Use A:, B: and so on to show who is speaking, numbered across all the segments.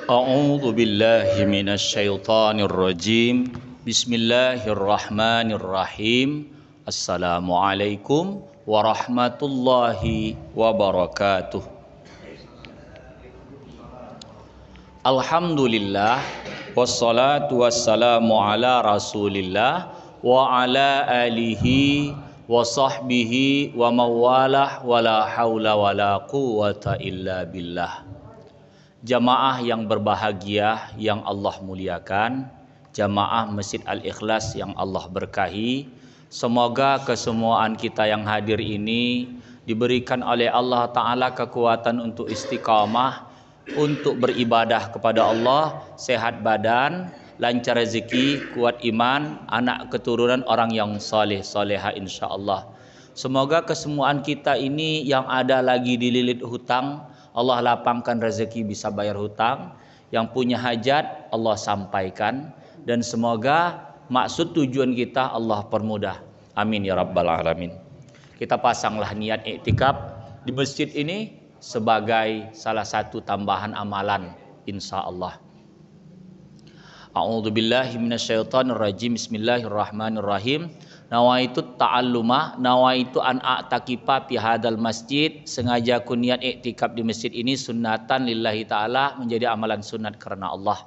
A: A'udzu billahi minasyaitonir rajim. Bismillahirrahmanirrahim. Assalamualaikum warahmatullahi wabarakatuh. Alhamdulillah wassalatu wassalamu ala Rasulillah wa ala alihi wa sahbihi wa mawalah wala haula wala quwata illa billah. Jamaah yang berbahagia yang Allah muliakan, jamaah Masjid Al-Ikhlas yang Allah berkahi, semoga kesemuaan kita yang hadir ini diberikan oleh Allah Ta'ala kekuatan untuk istiqamah, untuk beribadah kepada Allah, sehat badan, lancar rezeki, kuat iman, anak keturunan orang yang saleh saleha insyaallah. Semoga kesemuaan kita ini yang ada lagi dililit hutang, Allah lapangkan rezeki bisa bayar hutang, yang punya hajat Allah sampaikan, dan semoga maksud tujuan kita Allah permudah. Amin ya rabbal alamin. Kita pasanglah niat iktikaf di masjid ini sebagai salah satu tambahan amalan insyaallah. A'udzu billahi minasyaitonir rajim. Bismillahirrahmanirrahim. Nawaitu ta'alluma, nawaitu an a'takifa fi hadal masjid, sengaja aku niat iktikaf di masjid ini sunnatan lillahi ta'ala, menjadi amalan sunat karena Allah.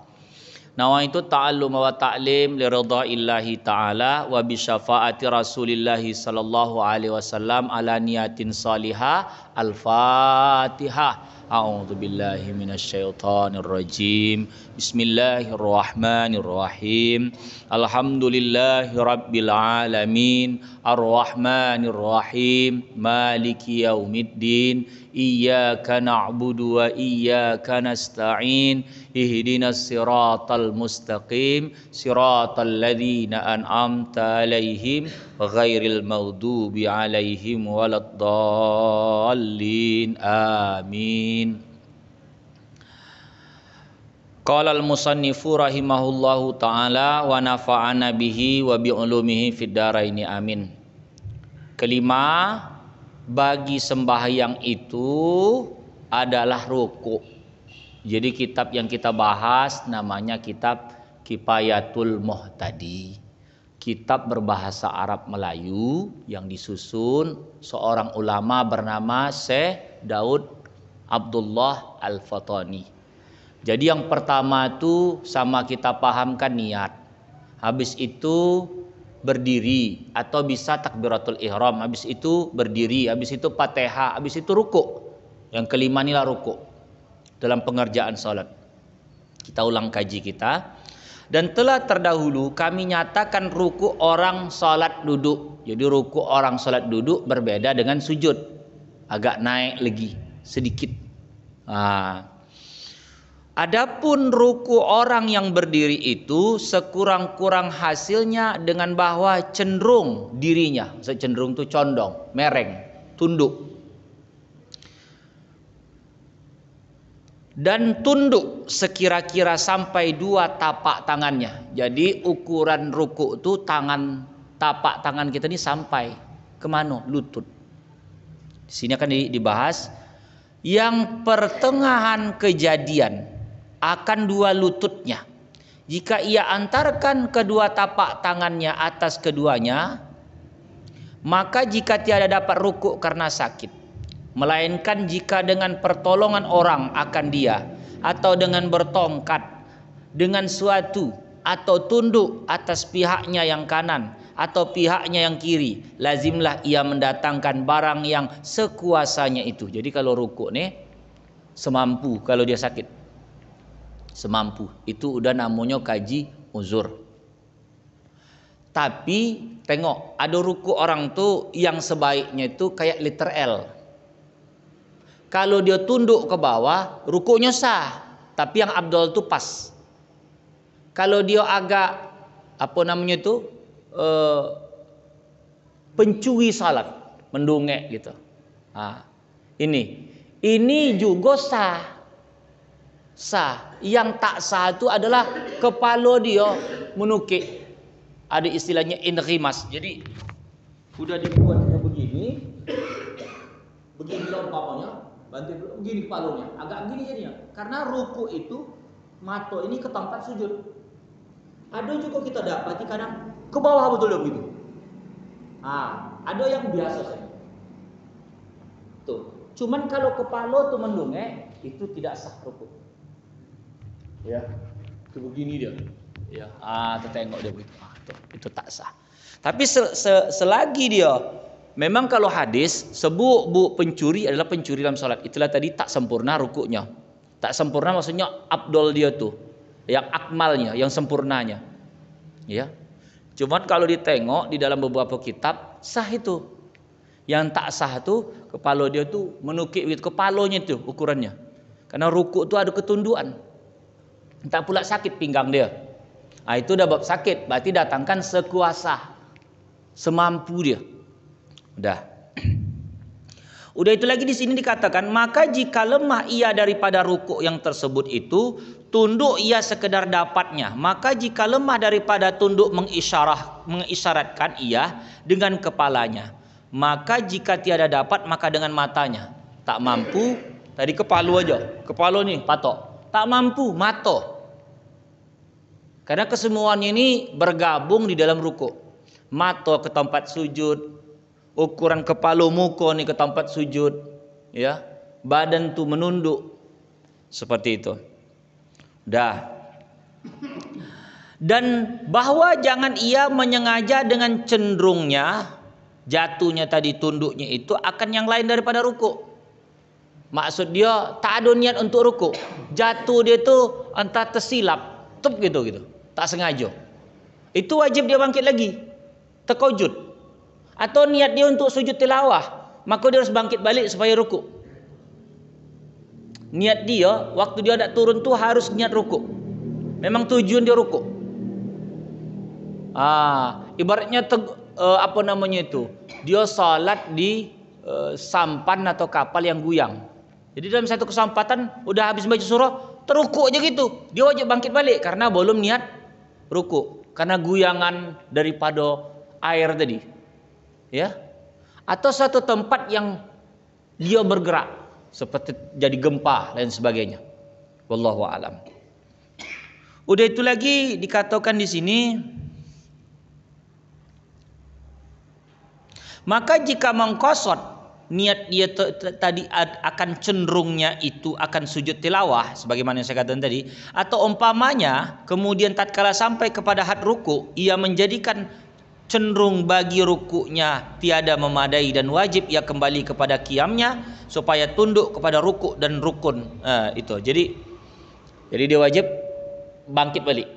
A: Nawaitu ta'alluma wa ta'lim li ridhaillahi ta'ala wa bi syafaati rasulillahi sallallahu alaihi wasallam ala niyatin salihah. Al-Fatihah. A'udzu billahi minasyaitonir rajim. Bismillahirrahmanirrahim. Alhamdulillahi rabbil alamin. Arrahmanir rahim. Maliki yaumiddin. Iyyaka na'budu wa iyyaka nasta'in. Ihdinas siratal mustaqim. Siratal ladzina an'amta 'alaihim ghairil maghdubi 'alaihim waladdallin. Amin. Qala al-musannifu rahimahullahu ta'ala wa nafa'ana bihi wa bi ulumihi fid dharaini amin. Kelima, bagi sembahyang itu adalah ruku'. Jadi kitab yang kita bahas namanya kitab Kifayatul Muhtadi. Kitab berbahasa Arab Melayu yang disusun seorang ulama bernama Syekh Daud Abdullah Al-Fatani. Jadi yang pertama itu sama kita pahamkan niat. Habis itu berdiri atau bisa takbiratul ihram. Habis itu berdiri, habis itu Fatihah, habis itu ruku'. Yang kelima inilah ruku' dalam pengerjaan salat. Kita ulang kaji kita. Dan telah terdahulu kami nyatakan ruku' orang salat duduk. Jadi ruku' orang salat duduk berbeda dengan sujud. Agak naik lagi sedikit. Adapun ruku' orang yang berdiri itu sekurang-kurang hasilnya dengan bahwa cenderung dirinya, cenderung itu condong, mereng, tunduk. Dan tunduk sekira-kira sampai 2 tapak tangannya. Jadi ukuran ruku' itu tapak tangan kita ini sampai kemana? Lutut. Di sini akan dibahas yang pertengahan kejadian akan 2 lututnya. Jika ia antarkan kedua tapak tangannya atas keduanya, maka jika tiada dapat ruku' karena sakit, melainkan jika dengan pertolongan orang akan dia, atau dengan bertongkat, dengan suatu, atau tunduk atas pihaknya yang kanan atau pihaknya yang kiri, lazimlah ia mendatangkan barang yang sekuasanya itu. Jadi kalau ruku' nih semampu, kalau dia sakit semampu, itu udah namanya kaji uzur. Tapi tengok, ada ruku' orang tuh yang sebaiknya itu kayak liter L. Kalau dia tunduk ke bawah, ruku'nya sah, tapi yang abdol itu pas. Kalau dia agak pencuri salat, mendongek gitu. Ini juga sah. Yang tak sah itu adalah kepala dia menukik. Ada istilahnya inrimas. Jadi udah dibuat begini umpamanya, bantu begini kepalanya, agak gini jadinya. Karena ruku itu mata ini ke tempat sujud. Ada juga kita dapati kadang ke bawah betul begitu. Ada yang biasa saja. Tuh. Cuman kalau kepala tuh mendongeng, itu tidak sah rukuk. Ya, itu begini dia. Ya, kita tengok dia begitu. Itu tak sah. Tapi selagi dia memang kalau hadis sebut pencuri adalah pencuri dalam salat. Itulah tadi tak sempurna rukuknya. Tak sempurna maksudnya abdol dia tuh. Yang akmalnya, yang sempurnanya. Ya. Cuman kalau ditengok di dalam beberapa kitab sah itu. Yang tak sah tuh kepala dia tuh menukik gitu, kepalanya tuh ukurannya. Karena rukuk tuh ada ketunduan. Tak pula sakit pinggang dia. Itu dah bab sakit, berarti datangkan sekuasa, semampu dia. Udah itu lagi di sini dikatakan, maka jika lemah ia daripada rukuk yang tersebut itu, tunduk ia sekedar dapatnya. Maka jika lemah daripada tunduk mengisyaratkan ia dengan kepalanya. Maka jika tiada dapat maka dengan matanya. Tak mampu, tadi kepala aja. Kepala nih patok. Tak mampu, mata. Karena kesemuanya ini bergabung di dalam rukuk. Mata ke tempat sujud, ukuran kepala muka nih ke tempat sujud, ya, badan tuh menunduk seperti itu. Dan bahwa jangan ia menyengaja dengan cenderungnya jatuhnya tadi tunduknya itu akan yang lain daripada rukuk. Maksud dia tak ada niat untuk rukuk, jatuh dia tuh entah tersilap, gitu, tak sengaja. Itu wajib dia bangkit lagi, terkojut. Atau niat dia untuk sujud tilawah, maka dia harus bangkit balik supaya rukuk. Niat dia waktu dia nak turun tuh harus niat rukuk. Memang tujuan dia rukuk. Ibaratnya dia salat di sampan atau kapal yang guyang. Jadi dalam satu kesempatan udah habis baca surah, terukuk aja gitu. Dia wajib bangkit balik karena belum niat rukuk. Karena guyangan daripada air tadi. Ya, atau suatu tempat yang dia bergerak seperti jadi gempa dan sebagainya. Wallahu a'lam. Udah itu lagi dikatakan di sini, maka jika mengkosot niat dia tadi akan cenderungnya itu akan sujud tilawah sebagaimana yang saya katakan tadi, atau umpamanya kemudian tatkala sampai kepada had ruku ia menjadikan cenderung bagi rukuknya tiada memadai dan wajib ia kembali kepada qiyamnya supaya tunduk kepada rukuk dan rukun. Itu. Jadi dia wajib bangkit balik.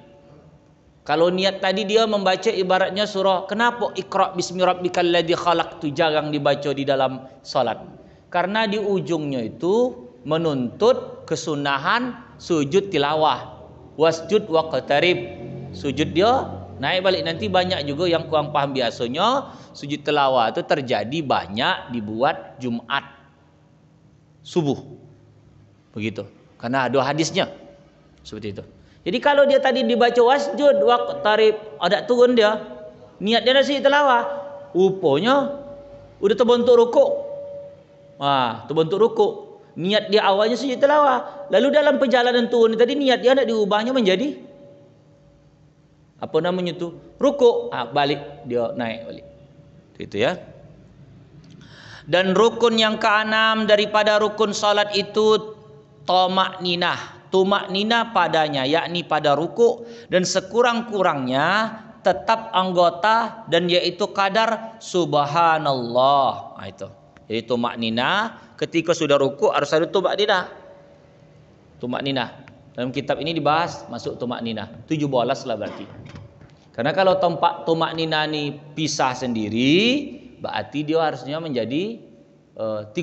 A: Kalau niat tadi dia membaca ibaratnya surah, kenapa Iqra bismi rabbikal ladzi khalaq tu jarang dibaca di dalam salat? Karena di ujungnya itu menuntut kesunahan sujud tilawah. Wasjud waqtarib. Sujud dia naik balik. Nanti banyak juga yang kurang paham, biasanya sujud tilawah itu terjadi banyak dibuat Jumat subuh. Begitu. Karena ada hadisnya. Seperti itu. Jadi kalau dia tadi dibaca wasjud waqtarib, ada turun dia, niat dia dah sujud tilawah, rupanya udah terbentuk rukuk. Terbentuk rukuk. Niat dia awalnya sujud tilawah. Lalu dalam perjalanan turun tadi niat dia nak diubahnya menjadi rukuk. Balik dia naik balik. Itu ya. Dan rukun yang keenam daripada rukun salat itu tumak ninah padanya, yakni pada rukuk, dan sekurang-kurangnya tetap anggota dan yaitu kadar subhanallah. Itu. Jadi tumak ninah ketika sudah rukuk harus ada tumak ninah. Tumak ninah. Dalam kitab ini dibahas masuk tumak ninah. 17 lah berarti. Karena kalau tempat tumak ninah ini pisah sendiri, berarti dia harusnya menjadi 13.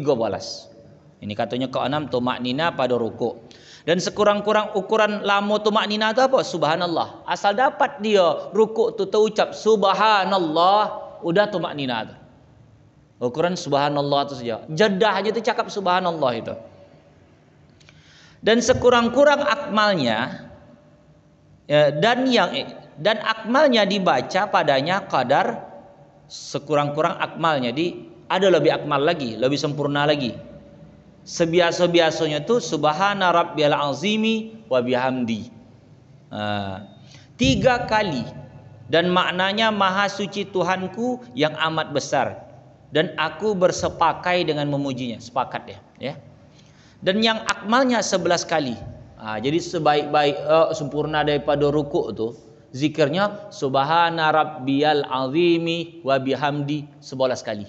A: Ini katanya ke-6 tumak ninah pada rukuk. Dan sekurang-kurang ukuran lama tumak ninah itu apa? Subhanallah. Asal dapat dia rukuk tu terucap subhanallah, udah tumak ninah tu. Ukuran subhanallah itu saja. Jedah aja tu cakap subhanallah itu. Dan sekurang-kurang akmalnya dan akmalnya dibaca padanya kadar sekurang-kurang akmalnya. Ada lebih akmal lagi, lebih sempurna lagi. Sebiasa-biasanya tuh subhana rabbiyal azimi wa bihamdi. 3 kali. Dan maknanya maha suci Tuhanku yang amat besar, dan aku bersepakai dengan memujinya. Sepakat ya. Dan yang akmalnya 11 kali. Jadi sebaik-baik sempurna daripada rukuk tuh zikirnya subhana rabbiyal azimi wa bihamdi 11 kali.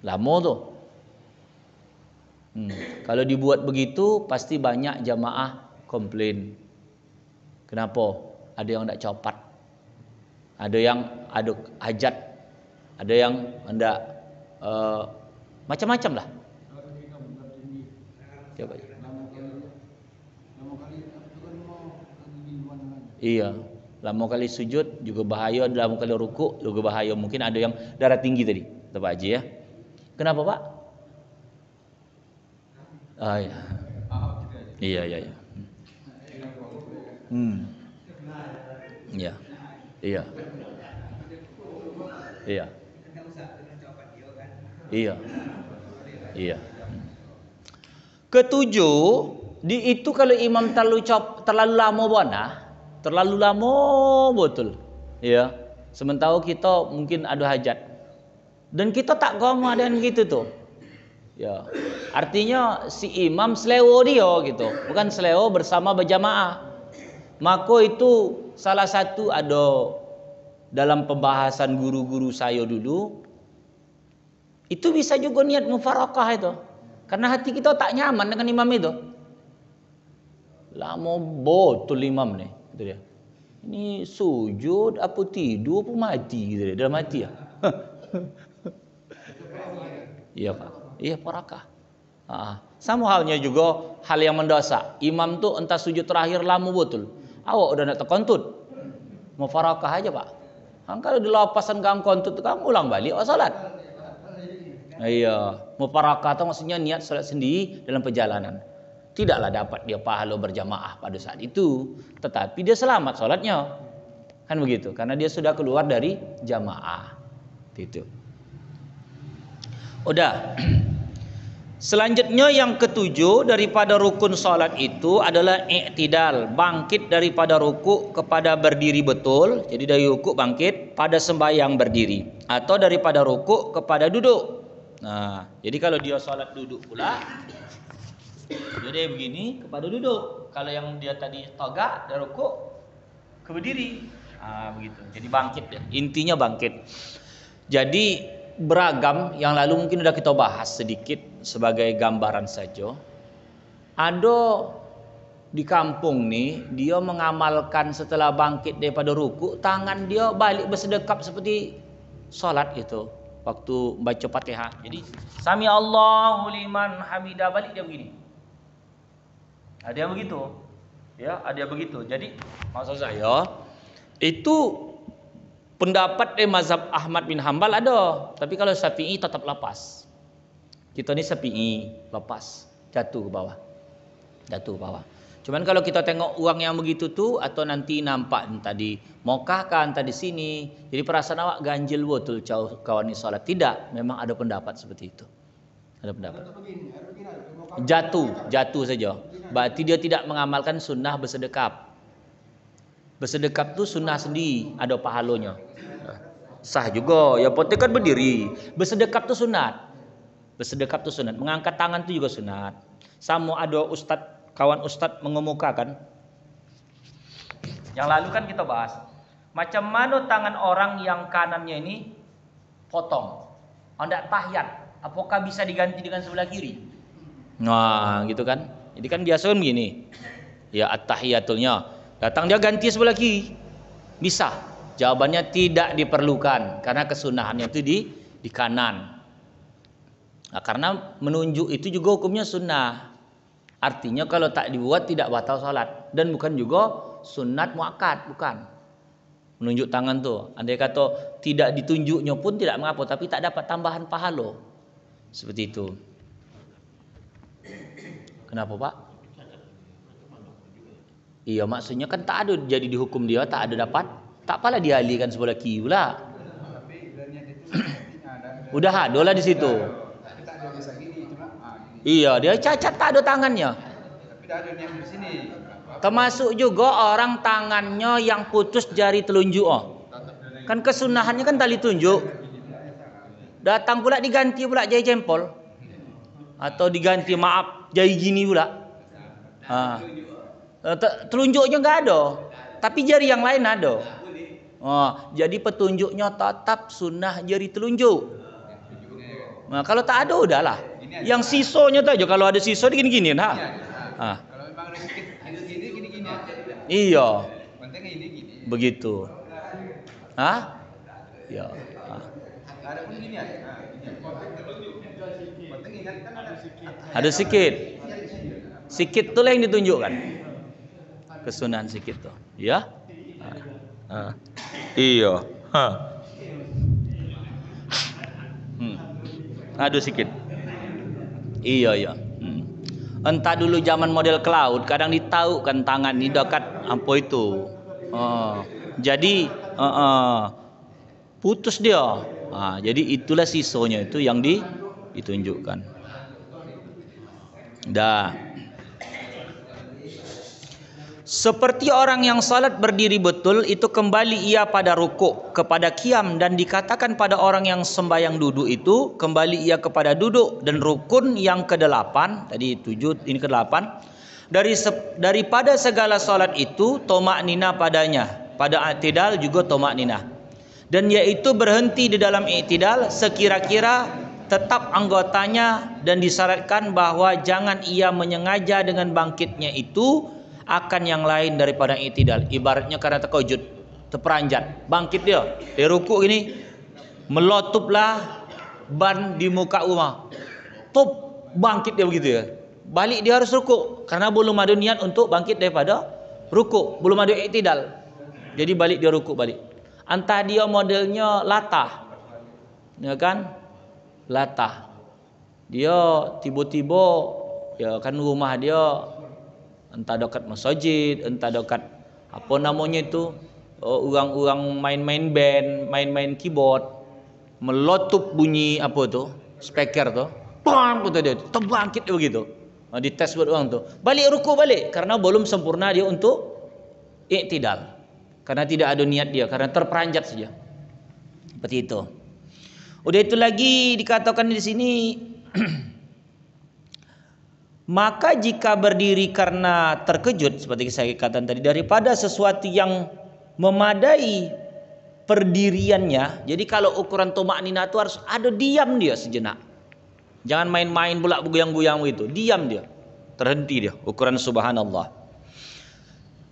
A: Lama tuh. Kalau dibuat begitu pasti banyak jamaah komplain. Kenapa? Ada yang tidak copat, ada yang ada hajat, ada yang hendak macam-macam lah. Coba. Iya, lama kali sujud juga bahaya, lama kali rukuk juga bahaya. Mungkin ada yang darah tinggi tadi, Pak Haji ya. Kenapa Pak? Iya. Iya. Ketujuh, itu kalau imam terlalu lama terlalu lama betul. Ya. Sementara kita mungkin ada hajat. Dan kita tak gama dengan gitu tuh. Ya. Artinya si imam selewo dia gitu, bukan selewo bersama berjamaah. Maka itu salah satu ada dalam pembahasan guru-guru saya dulu, itu bisa juga niat mufarakah itu, karena hati kita tak nyaman dengan imam itu. Lama betul imam nih, gitu dia. Ini sujud apa tidur apa mati gitu dia, dalam hati ya. Iya Pak, iya parakah. Sama halnya juga hal yang mendosa. Imam tuh entah sujud terakhir lama betul. Awak udah nak terkontut, mau farakah aja Pak. Kalau di lapasan kamu kontut, kamu ulang balik salat. Iya, mau farakah itu maksudnya niat salat sendiri dalam perjalanan. Tidaklah dapat dia pahala berjamaah pada saat itu, tetapi dia selamat salatnya. Kan begitu, karena dia sudah keluar dari jamaah. Itu. Udah. Selanjutnya yang ketujuh daripada rukun salat itu adalah i'tidal, bangkit daripada rukuk kepada berdiri betul. Jadi dari rukuk bangkit pada sembahyang berdiri, atau daripada rukuk kepada duduk. Nah, jadi kalau dia salat duduk pula, dia begini kepada duduk. Kalau yang dia tadi tegak dari rukuk ke berdiri. Begitu. Jadi bangkit ya. Intinya bangkit. Jadi beragam, yang lalu mungkin sudah kita bahas sedikit sebagai gambaran saja. Ada di kampung nih, dia mengamalkan setelah bangkit daripada ruku, tangan dia balik bersedekap seperti salat itu waktu baca Fatihah. Jadi sami Allahu liman hamidah, balik dia begini. Ada yang begitu. Ya, ada yang begitu. Jadi maksud saya itu pendapat mazhab Ahmad bin Hambal ada, tapi kalau Syafi'i tetap lepas. Kita ni Syafi'i lepas, jatuh ke bawah. Cuman kalau kita tengok uang yang begitu tu, atau nanti nampak tadi maukah kan tadi sini, jadi perasaan awak ganjil betul kawan ni salat. Tidak, memang ada pendapat seperti itu. Ada pendapat. Jatuh saja. Berarti dia tidak mengamalkan sunnah bersedekap. Bersedekap tu sunnah sendiri, ada pahalanya. Sah juga, ya penting kan berdiri. Bersedekap tu sunat. Mengangkat tangan tu juga sunat. Sama ada kawan ustaz mengemukakan. Yang lalu kan kita bahas, macam mana tangan orang yang kanannya ini potong, hendak tahiyat, apakah bisa diganti dengan sebelah kiri? Nah, gitu kan. Jadi kan biasa kan begini. Ya at-tahiyatulnya, datang dia ganti sebelah kiri. Bisa. Jawabannya tidak diperlukan, karena kesunahannya itu di kanan. Nah, karena menunjuk itu juga hukumnya sunnah. Artinya kalau tak dibuat tidak batal salat, dan bukan juga sunat muakkad, bukan. Menunjuk tangan tuh, andai kata tidak ditunjuknya pun tidak mengapa, tapi tak dapat tambahan pahala. Seperti itu. Kenapa Pak? Iya, maksudnya kan tak ada jadi dihukum dia, tak ada dapat, tak apalah dialihkan sebelah kiri pula. Udah ada lah di situ. Iya, dia cacat tak ada tangannya.
B: Tapi tidak ada yang di sini.
A: Termasuk juga orang tangannya yang putus jari telunjuk. Oh. Kan kesunahannya kan tali tunjuk. Datang pula diganti pula jari jempol. Atau diganti maaf jari gini pula. Telunjuknya nggak ada. Tapi jari yang lain ada. Jadi petunjuknya tetap sunnah jari telunjuk. Nah, kalau tak ada udahlah. Yang sisonya aja kalau ada siso gini-gini nah.
B: Kalau memang ada sedikit gini-gini aja.
A: Iya.
B: Pentingnya gini.
A: Begitu. Ya.
B: Ada pun gini aja. Penting ingat kan
A: Ada sikit. Sikit tuh yang ditunjukkan. Kesunahan sikit tuh. Ya. Iya. Aduh sikit. Iya. Entah dulu zaman model cloud, kadang ditahu kan tangan di dekat apa itu. Jadi putus dia. Jadi itulah sisonya itu yang ditunjukkan. Dah. Seperti orang yang salat berdiri betul itu kembali ia pada rukuk kepada qiyam, dan dikatakan pada orang yang sembahyang duduk itu kembali ia kepada duduk, dan rukun yang ke-8 tadi 7 ini ke-8 daripada segala salat itu tomak nina padanya, pada i'tidal juga tomak nina, dan yaitu berhenti di dalam i'tidal sekira-kira tetap anggotanya, dan disyaratkan bahwa jangan ia menyengaja dengan bangkitnya itu akan yang lain daripada i'tidal. Ibaratnya karena terkejut, terperanjat, bangkit dia rukuk gini, melotuplah ban di muka rumah, top bangkit dia begitu ya. Balik dia harus rukuk karena belum ada niat untuk bangkit daripada rukuk, belum ada i'tidal. Jadi balik dia rukuk balik. Entah dia modelnya latah, ya kan? Latah. Dia tiba-tiba ya kan rumah dia entah dekat masjid, entah dekat apa namanya itu, orang-orang main-main band, main-main keyboard, melotup bunyi apa tu, speaker tu, bang, betul dia, terbangkit begitu. Dites buat orang tu, balik ruku balik, karena belum sempurna dia untuk i'tidal, karena tidak ada niat dia, karena terperanjat saja. Seperti itu. Udah itu lagi dikatakan di sini. Maka jika berdiri karena terkejut seperti saya katakan tadi, daripada sesuatu yang memadai perdiriannya. Jadi kalau ukuran tomak nina itu harus ada diam dia sejenak. Jangan main-main pula goyang-goyang itu. Diam dia. Terhenti dia. Ukuran subhanallah.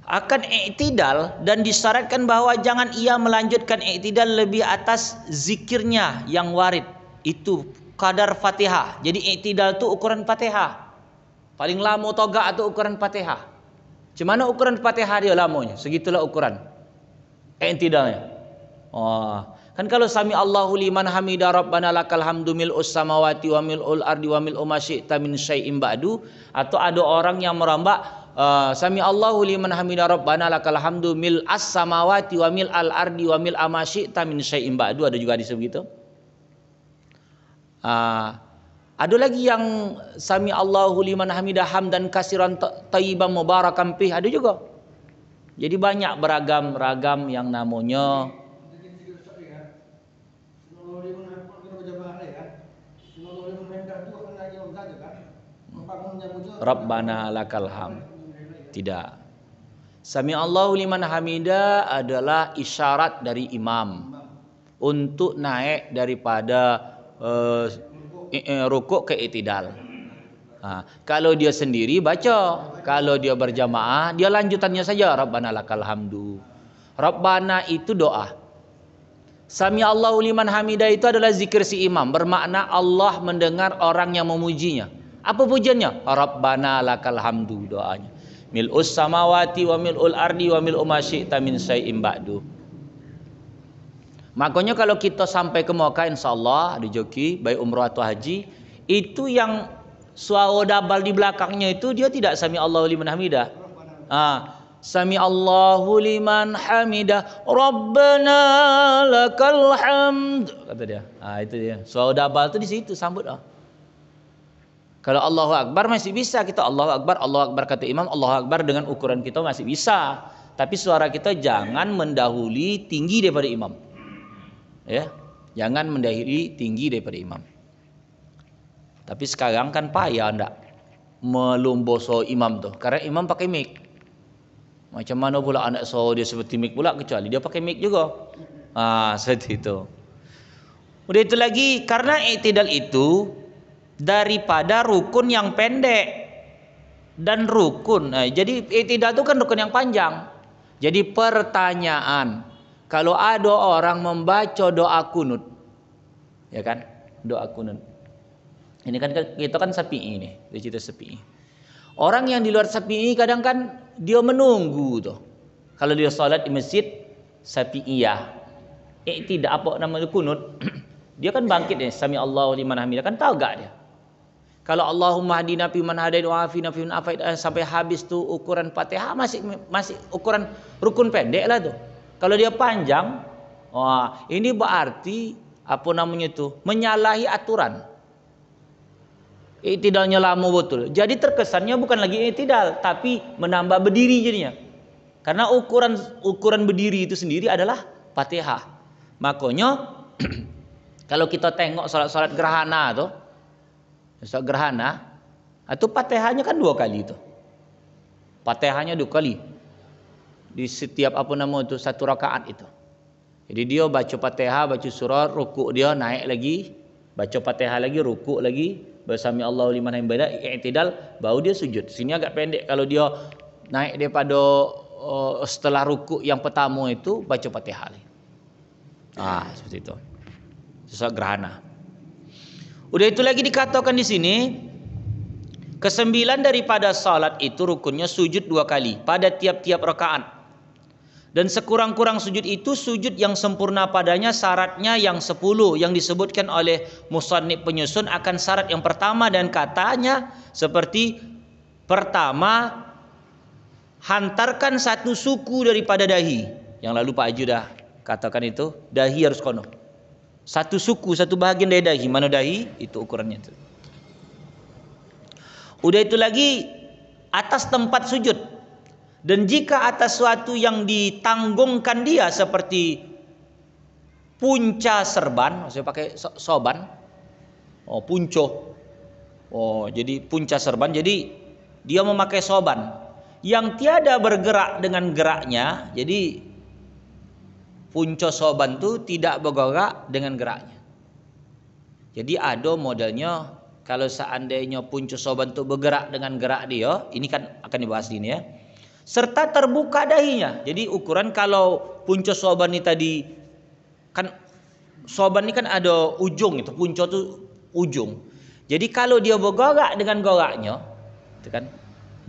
A: Akan i'tidal, dan disyaratkan bahwa jangan ia melanjutkan i'tidal lebih atas zikirnya yang warid. Itu kadar Fatihah. Jadi i'tidal itu ukuran Fatihah. Paling lama togak atau ukuran Fatihah. Cuma ukuran Fatihah dia lamanya, segitulah ukuran i'tidalnya. Kan kalau sami Allahu liman hamida rabbana lakal hamdu mil'us samawati wa mil'ul ardi wa mil'u ma syi'ta min syai'in ba'du, atau ada orang yang merambak sami Allahu liman hamida rabbana lakal hamdu mil'as samawati wa mil'al ardi wa mil'a ma syi'ta min syai'in ba'du, ada juga disebut gitu. Ada lagi yang sami Allahu liman hamidah hamdan kasiran thayyiban mubarakan fih, ada juga. Jadi banyak beragam yang namanya Rabbana lakal hamd. Tidak. Sami Allahu liman hamidah adalah isyarat dari imam untuk naik daripada rukuk ke i'tidal. Kalau dia sendiri baca, kalau dia berjamaah dia lanjutannya saja Rabbana lakal hamdu. Rabbana itu doa. Sami Allahu liman hamidah itu adalah zikir si imam, bermakna Allah mendengar orang yang memujinya. Apa pujiannya? Rabbana lakal hamdu, doanya. Mil'us samawati wa mil'ul ardi wa mil'u ma syi'ta min syai'in ba'du. Makanya kalau kita sampai ke Mekah insyaallah ada joki baik umrah atau haji, itu yang suara dabal di belakangnya itu dia tidak sami Allahu liman hamidah. Sami Allahu liman hamidah Rabbana lakal hamd, kata dia. Itu dia. Suara dabal itu di situ sambut. Kalau Allahu Akbar masih bisa kita Allahu Akbar kata imam, Allahu Akbar dengan ukuran kita masih bisa. Tapi suara kita jangan mendahului tinggi daripada imam. Ya, jangan mendahului tinggi daripada imam. Tapi sekarang kan payah ndak melumboso imam tuh, karena imam pakai mic. Macam mana pula anak so dia seperti mic pula, kecuali dia pakai mic juga. Seperti itu. Udah itu lagi, karena i'tidal itu daripada rukun yang pendek dan rukun. Jadi i'tidal itu kan rukun yang panjang. Jadi pertanyaan, kalau ada orang membaca doa kunut, ya kan, doa kunut. Ini kan kita kan Syafi'i nih, cerita Syafi'i. Orang yang di luar Syafi'i kadang kan dia menunggu tuh. Kalau dia salat di masjid Syafi'iyah, tidak apa nama kunut, dia kan bangkit nih, sami Allahu liman hamidah, kan tahu gak dia? Kalau Allahumma hadina fi man hadait wa afina fi man afait sampai habis tuh ukuran Fatihah masih ukuran rukun pendek lah tuh. Kalau dia panjang, wah ini berarti apa namanya tuh menyalahi aturan. I'tidalnya lama betul. Jadi terkesannya bukan lagi i'tidal, tapi menambah berdiri jadinya. Karena ukuran berdiri itu sendiri adalah Fatihah. Makanya kalau kita tengok salat gerhana tuh, salat gerhana, itu Fatihahnya kan 2 kali itu. Fatihahnya 2 kali. Di setiap apa nama itu 1 rakaat itu. Jadi dia baca Fatihah, baca surah, rukuk dia naik lagi, baca Fatihah lagi, rukuk lagi, bersami Allahu liman hamidah, i'tidal, baru dia sujud. Sini agak pendek kalau dia naik daripada setelah rukuk yang pertama itu baca Fatihah lagi. Seperti itu. Salat gerhana. Udah itu lagi dikatakan di sini, ke-9 daripada salat itu rukunnya sujud 2 kali pada tiap-tiap rakaat. Dan sekurang-kurang sujud itu sujud yang sempurna padanya syaratnya yang 10 yang disebutkan oleh musannif penyusun akan syarat yang pertama, dan katanya seperti pertama, hantarkan 1 suku daripada dahi. Yang lalu Pak Haji dah katakan itu, dahi harus kono. 1 suku, 1 bahagian dari dahi. Mana dahi? Itu ukurannya itu. Udah itu lagi atas tempat sujud. Dan jika atas suatu yang ditanggungkan dia seperti punca serban, maksudnya pakai soban, punco, jadi punca serban, jadi dia memakai soban yang tiada bergerak dengan geraknya, jadi punco soban itu tidak bergerak dengan geraknya. Jadi ada modelnya kalau seandainya punco soban itu bergerak dengan gerak dia, ini kan akan dibahas di ini ya. Serta terbuka dahinya. Jadi ukuran kalau punco soban ini tadi kan soban ini kan ada ujung itu, punco itu ujung. Jadi kalau dia bergerak dengan geraknya, itu kan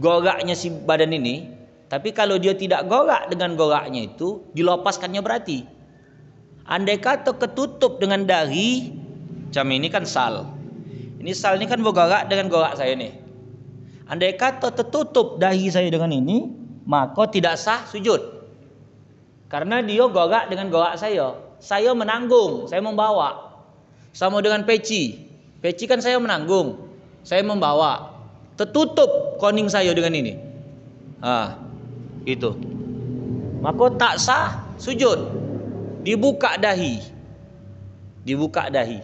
A: geraknya si badan ini, tapi kalau dia tidak gerak dengan geraknya itu dilepaskannya berarti. Andai kata ketutup dengan dahi, macam ini kan sal. Ini sal ini kan bergerak dengan gerak saya nih. Andai kata tertutup dahi saya dengan ini, maka tidak sah sujud. Karena dia gerak dengan gerak saya. Saya menanggung, saya membawa. Sama dengan peci. Peci kan saya menanggung, saya membawa. Tertutup koning saya dengan ini. Itu. Maka tak sah sujud. Dibuka dahi. Dibuka dahi.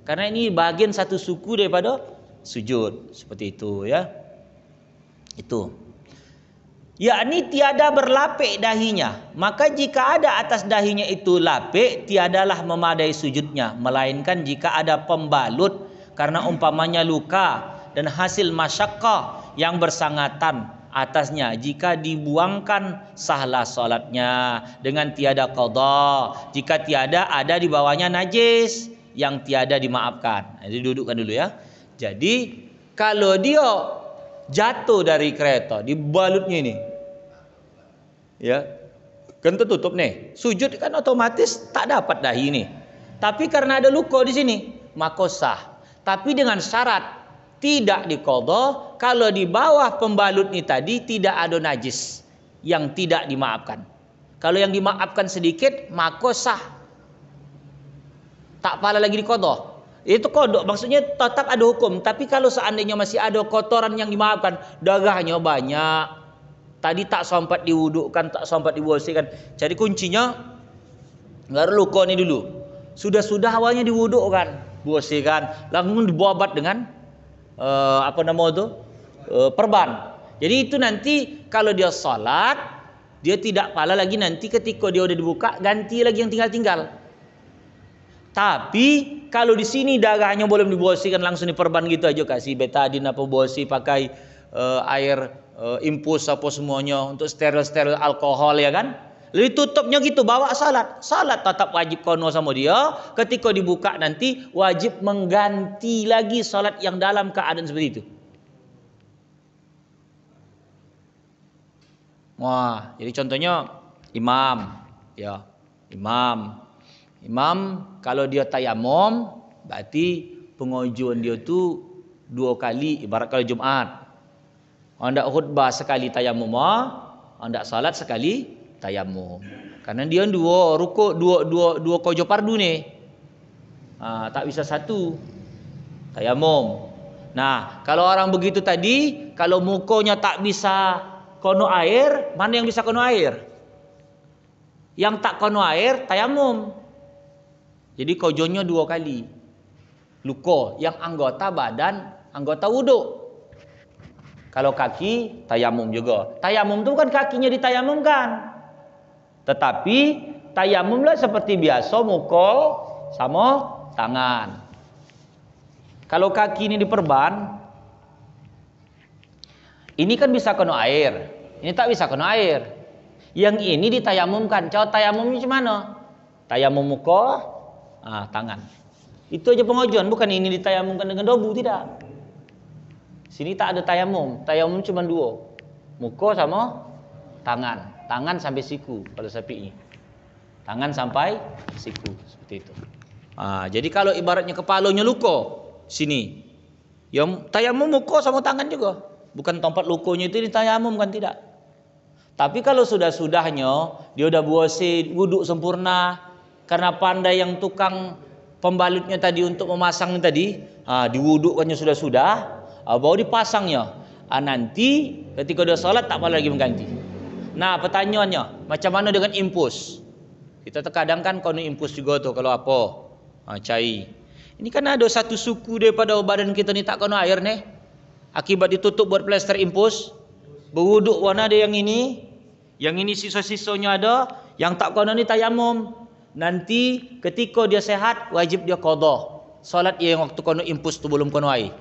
A: Karena ini bagian 1 suku daripada sujud. Seperti itu ya. Itu. Yakni tiada berlapik dahinya. Maka jika ada atas dahinya itu lapik, tiadalah memadai sujudnya, melainkan jika ada pembalut karena umpamanya luka dan hasil masyaqqah yang bersangatan atasnya. Jika dibuangkan sahlah salatnya dengan tiada qada. Jika tiada ada di bawahnya najis yang tiada dimaafkan. Jadi dudukkan dulu ya. Jadi kalau dia jatuh dari kereta di balutnya ini, ya kan tertutup nih, sujud kan otomatis tak dapat dahi ini. Tapi karena ada luka di sini, maka sah. Tapi dengan syarat tidak diqadha kalau di bawah pembalut ini tadi tidak ada najis yang tidak dimaafkan. Kalau yang dimaafkan sedikit, maka sah. Tak pala lagi diqadha. Itu kodok, maksudnya tetap ada hukum. Tapi kalau seandainya masih ada kotoran yang dimaafkan, darahnya banyak, tadi tak sempat diwudukkan, tak sempat dibersihkan. Jadi kuncinya nggak luka ini dulu. Sudah awalnya diwudukkan, bersihkan, langsung dibabat dengan perban. Jadi itu nanti kalau dia salat, dia tidak pala lagi nanti ketika dia udah dibuka ganti lagi yang tinggal-tinggal. Tapi kalau di sini darahnya boleh dibersihkan langsung diperban gitu aja, kasih betadine apa bersih pakai air infus apa semuanya untuk steril alkohol ya kan. Lalu tutupnya gitu bawa salat. Salat tetap wajib kono sama dia. Ketika dibuka nanti wajib mengganti lagi salat yang dalam keadaan seperti itu. Wah, jadi contohnya imam ya. Imam kalau dia tayamum berarti pengajuan dia tu 2 kali ibarat kalau Jumat. Hendak khutbah sekali tayamum, hendak salat sekali tayamum. Karena dia dua rukuk, dua kojo fardu ni. Tak bisa satu tayamum. Nah, kalau orang begitu tadi, kalau mukanya tak bisa kono air, mana yang bisa kono air? Yang tak kono air tayamum. Jadi kojonya 2 kali. Luko yang anggota badan, anggota wuduk. Kalau kaki tayamum juga. Tayamum itu bukan kakinya ditayamumkan. Tetapi tayamumlah seperti biasa muka sama tangan. Kalau kaki ini diperban, ini kan bisa kena air. Ini tak bisa kena air. Yang ini ditayamumkan. Cara tayamumnya macam mana? Tayamum muka, tangan. Itu aja pengajuan, bukan ini ditayamumkan dengan debu, tidak. Sini tak ada tayamum. Tayamum cuma 2. Muka sama tangan. Tangan sampai siku pada sapi ini. Tangan sampai siku seperti itu. Jadi kalau ibaratnya kepalanya luka sini, yang tayamum muka sama tangan juga. Bukan tempat lukanya itu ditayamum kan, tidak. Tapi kalau sudahnya dia udah bersih wuduk sempurna, karena pandai yang tukang pembalutnya tadi untuk memasang tadi, diwudukkannya sudah, baru dipasangnya. Nanti ketika dia salat tak boleh lagi mengganti. Nah, pertanyaannya, macam mana dengan impus? Kita terkadang kan kono impus juga tuh kalau apa? Cai. Ini kan ada satu suku daripada badan kita ni tak kono air nih. Akibat ditutup buat plester impus. Berwuduk warna ada yang ini. Yang ini sisa-sisanya ada, yang tak kono ni tayamum. Nanti ketika dia sehat wajib dia qada. Salat dia yang waktu kono impus tu belum kono air.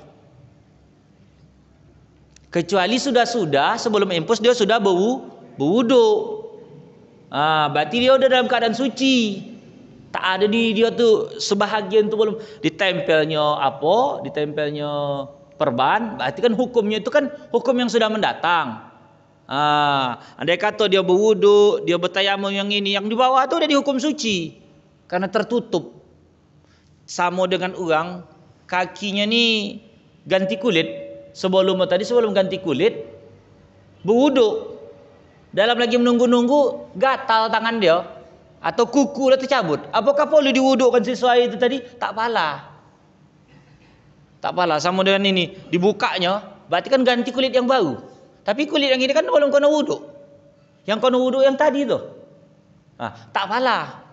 A: Kecuali sudah sebelum impus dia sudah berwuduk. Berarti dia udah dalam keadaan suci. Tak ada di dia tu sebahagian tu belum ditempelnya perban, berarti kan hukumnya itu kan hukum yang sudah mendatang. Andai kata dia berwuduk, dia bertayamum yang ini, yang di bawah tu udah dihukum suci karena tertutup. Sama dengan orang kakinya ni ganti kulit, sebelum ganti kulit berwuduk. Dalam lagi menunggu gatal tangan dia atau kuku dah tercabut. Apakah boleh diwudukkan sesuai itu tadi? Tak pala. Sama dengan ini, dibukanya berarti kan ganti kulit yang baru. Tapi kulit yang ini kan belum kena wuduk. Yang kena wuduk yang tadi tu. Tak pala.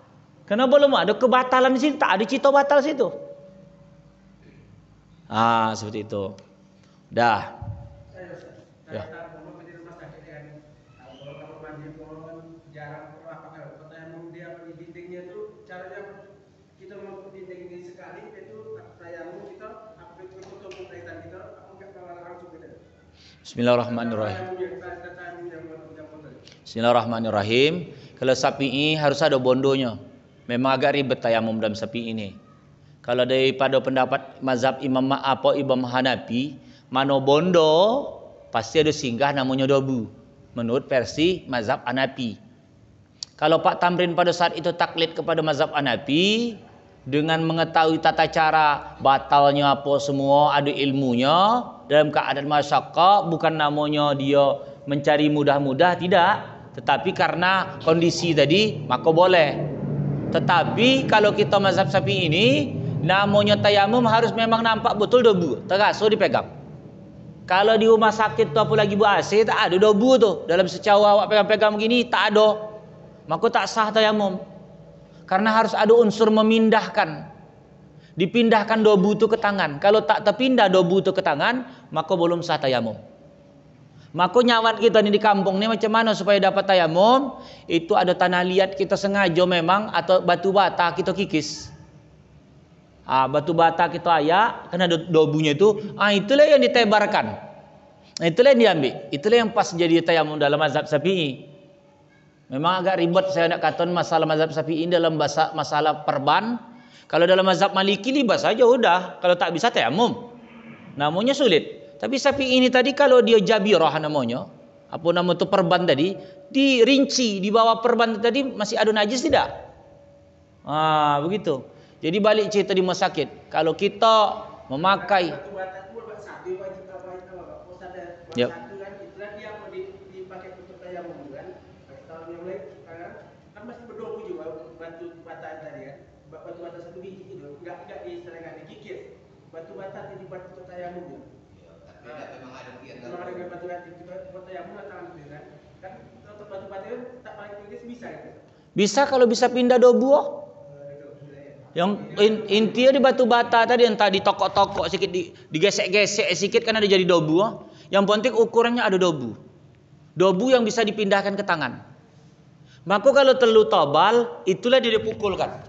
A: Karena belum ada kebatalan di sini, tak ada cita batal situ. Seperti itu. Dah. Ya. Bismillahirrahmanirrahim. Kalau sapi ini harus ada bondonya. Memang agak ribet tayamum dalam sapi ini. Kalau daripada pendapat mazhab Imam Hanafi, mano bondo pasti ada singgah namanya debu. Menurut versi mazhab Hanafi. Kalau Pak Tamrin pada saat itu taklid kepada mazhab Hanafi, dengan mengetahui tata cara batalnya apa semua, ada ilmunya, dalam keadaan masyarakat, bukan namanya dia mencari mudah-mudah, tidak, tetapi karena kondisi tadi maka boleh. Tetapi kalau kita mazhab Syafi'i ini Namanya tayamum harus memang nampak betul debu, terasa dipegang. Kalau di rumah sakit tuh apalagi bu AC tak ada debu tuh. Dalam secawa awak pegang-pegang begini tak ada. Maka tak sah tayamum. Karena harus ada unsur memindahkan. Dipindahkan debu itu ke tangan. Kalau tak terpindah debu itu ke tangan, maka belum sah tayamum. Maka nyawat kita ni di kampung ni macam mana supaya dapat tayamum? Itu ada tanah liat kita sengaja memang atau batu bata kita kikis. Batu bata kita ayak karena ada debunya itu. Itulah yang ditebarkan. Itulah yang diambil. Itulah yang pas jadi tayamum dalam mazhab Syafi'i. Memang agak ribet saya nak katakan masalah mazhab Syafi'i dalam masalah perban. Kalau dalam mazhab Maliki libas saja udah. Kalau tak bisa tayamum. Namanya sulit. Tapi Syafi'i ini tadi kalau dia jabirah namanya, apa nama tu perban tadi, dirinci di bawah perban tadi masih ada najis tidak? Begitu. Jadi balik cerita di rumah sakit. Kalau kita memakai yep.
C: Batu-bata satu biji itu enggak diserahkan dikikis. Batu-bata dibuat untuk tayamum. Memang ada batu-bata tayamum tangan kan. Kan batu-bata itu tak pakai kikis bisa gitu.
A: Bisa kalau bisa pindah debu. Yang intinya di batu bata tadi yang tadi tokok-tokok sedikit digesek-gesek sedikit kan ada jadi debu. Yang penting ukurannya ada debu. Debu yang bisa dipindahkan ke tangan. Maka kalau terlalu tebal itulah dia dipukulkan.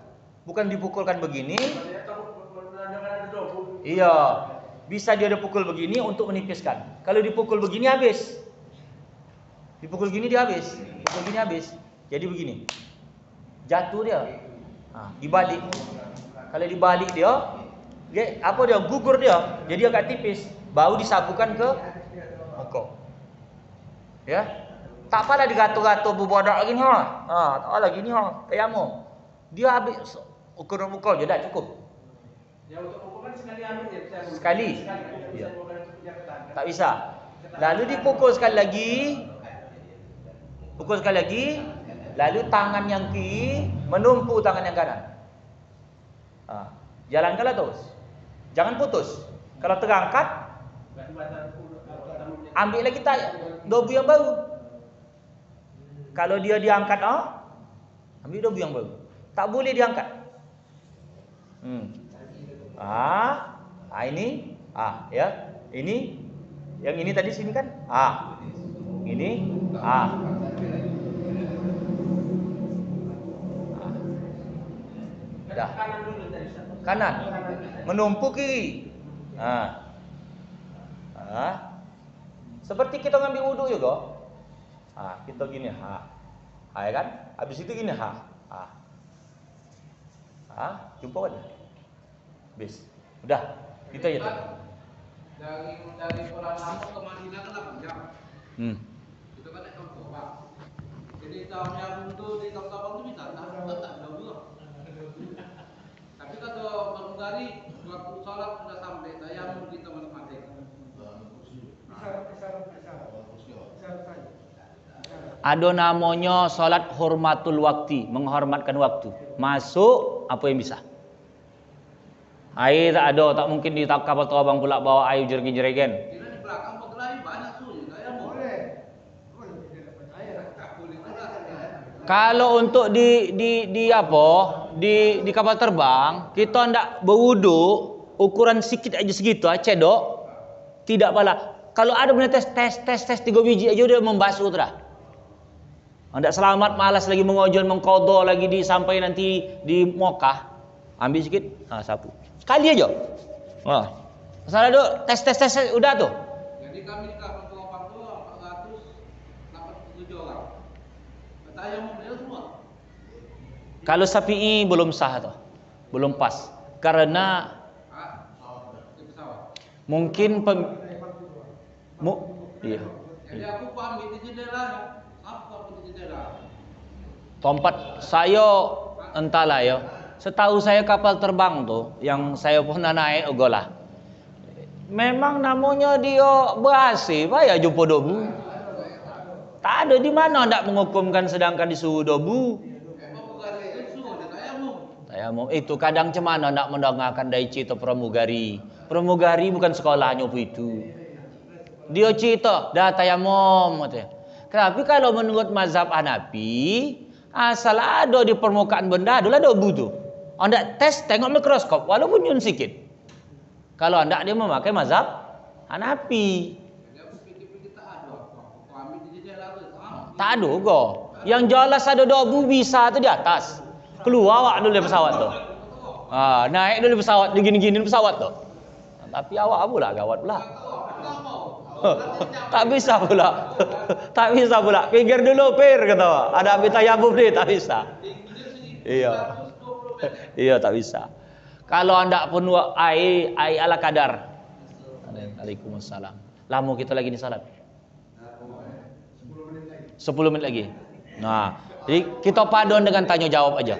A: Bukan dipukulkan begini. Iya, bisa dia dipukul begini untuk menipiskan. Kalau dipukul begini habis. Dipukul gini dia habis. Dipukul gini habis. Jadi begini. Jatuh dia. Dibalik. Kalau dibalik dia apa dia gugur dia. Jadi agak tipis. Baru disapukan ke muka. Ya. Tak apalah digato-gato berbodak lagi ni tak apalah gini tayamum. Dia habis ukuran muka je dah cukup.
C: Ya untuk hukuman sekali ambil ya.
A: Sekali. Ya. Tak bisa. Lalu dipukul sekali lagi. Pukul sekali lagi. Lalu tangan yang kiri menumpu tangan yang kanan. Jalankanlah terus. Jangan putus. Kalau terangkat, ambil lagi debu yang baru. Kalau dia diangkat, ambil debu yang baru. Tak boleh diangkat. Ini, ya. Ini, yang ini tadi sini kan? Ini, dah. Kanan. Menumpuk kiri. Seperti kita ngambil wudu juga. Kita gini, ya kan? Habis itu gini, jumpa kan? Habis. Udah. Kita aja tuh.
B: Dari Kuala Lumpur ke Madinah kan 8 jam. Itu kan naik kapal terbang. Jadi yang untuk di kapal terbang itu bisa tak jauh. Tapi kata Bang waktu sholat sudah sampai tayamum kita masing-masing.
A: Ada namanya salat hormatul waktu, menghormatkan waktu. Masuk apa yang bisa. Air tak ada, tak mungkin di kapal terbang pula bawa air jergi-jerigen.
B: Kira di belakang motor lain banyak suhu, tayamum.
A: Kalau untuk di kapal terbang, kita ndak berwudu, ukuran sikit aja segitu, cedok. Tidak pala. Kalau ada benar tes 3 biji aja udah membasuh dah. Ndak selamat, malas lagi mengojon, mengkodok lagi sampai nanti di Mekah. Ambil sikit, sapu. Sekali aja. Masalah tu tes udah tuh.
B: Jadi kami di kapal terbang tu 487 orang. Tayamum dia semua.
A: Kalau Syafi'i belum sah tuh. Belum pas. Karena mungkin iya.
B: Jadi aku pamit di jendela. Apa di jendela?
A: Tempat saya entahlah ya. Setahu saya kapal terbang tuh yang saya pernah naik ogolah. Memang namanya dia ber-AC, ya jumpa debu. Tak ada di mana hendak menghukumkan sedangkan disuruh debu. Tayamum itu kadang cemana nak mendengarkan dari cerita pramugari. Pramugari bukan sekolahnya itu. Dia cerita dah tayamum katanya. Tapi kalau menurut mazhab Hanafi, asal ada di permukaan benda adalah ada butuh. Anda tes tengok mikroskop walaupun nyun sikit. Kalau anda dia memakai mazhab Hanafi. Tak ada kok. Yang jelas ada debu bisa tu di atas. Keluar awak dulu dari pesawat tu. Naik dulu pesawat, digini-gini pesawat tu. Tapi awak pula gawat pula. Tak bisa pula. Tak bisa pula. Pikir dulu pir kata awak. Ada ambil tayamum ni tak bisa. Iya. Iya tak bisa. Kalau anda penuh air ala kadar. Waalaikumsalam. Lama kita lagi di salat. 10 menit lagi. Nah, jadi kita padon dengan tanya jawab aja.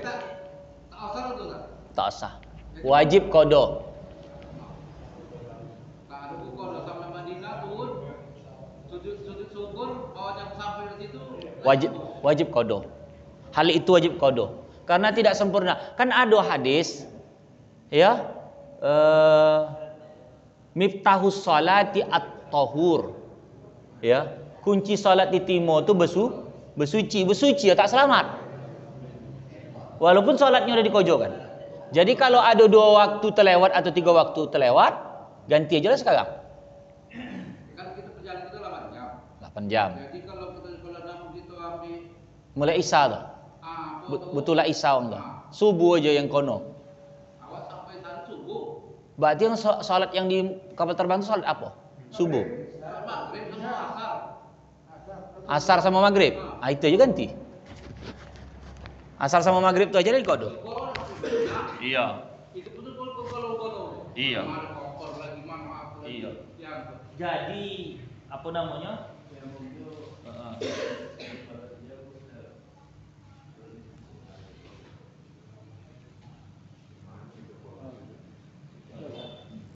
A: Tak usah. Wajib qada. Wajib qada. Hal itu wajib qada. Karena tidak sempurna. Kan ada hadis ya. Miftahus salati at-tahur. Ya. Kunci salat di timur itu bersuci ya tak selamat. Walaupun salatnya udah dikojokan. Jadi kalau ada 2 waktu terlewat atau 3 waktu terlewat, ganti aja lah sekarang.
B: Kan kita perjalanan itu 8 jam.
A: 8 jam.
B: Jadi kalau namun kita ambil
A: Mulai Isya tuh. Betul lah Isya enggak. Subuh aja yang kono.
B: Awak sampai sana subuh.
A: Berarti yang salat yang di kapal terbang itu salat apa? Subuh.
B: Maghrib sama asar.
A: Asar sama maghrib. Itu aja ganti. Asar sama maghrib itu aja dari kodo. Iya.
B: Itu betul kalau
A: Iya.
B: Mana kotor lagi, mana apa lagi.
A: Iya.
B: Yang
A: Jadi apa namanya?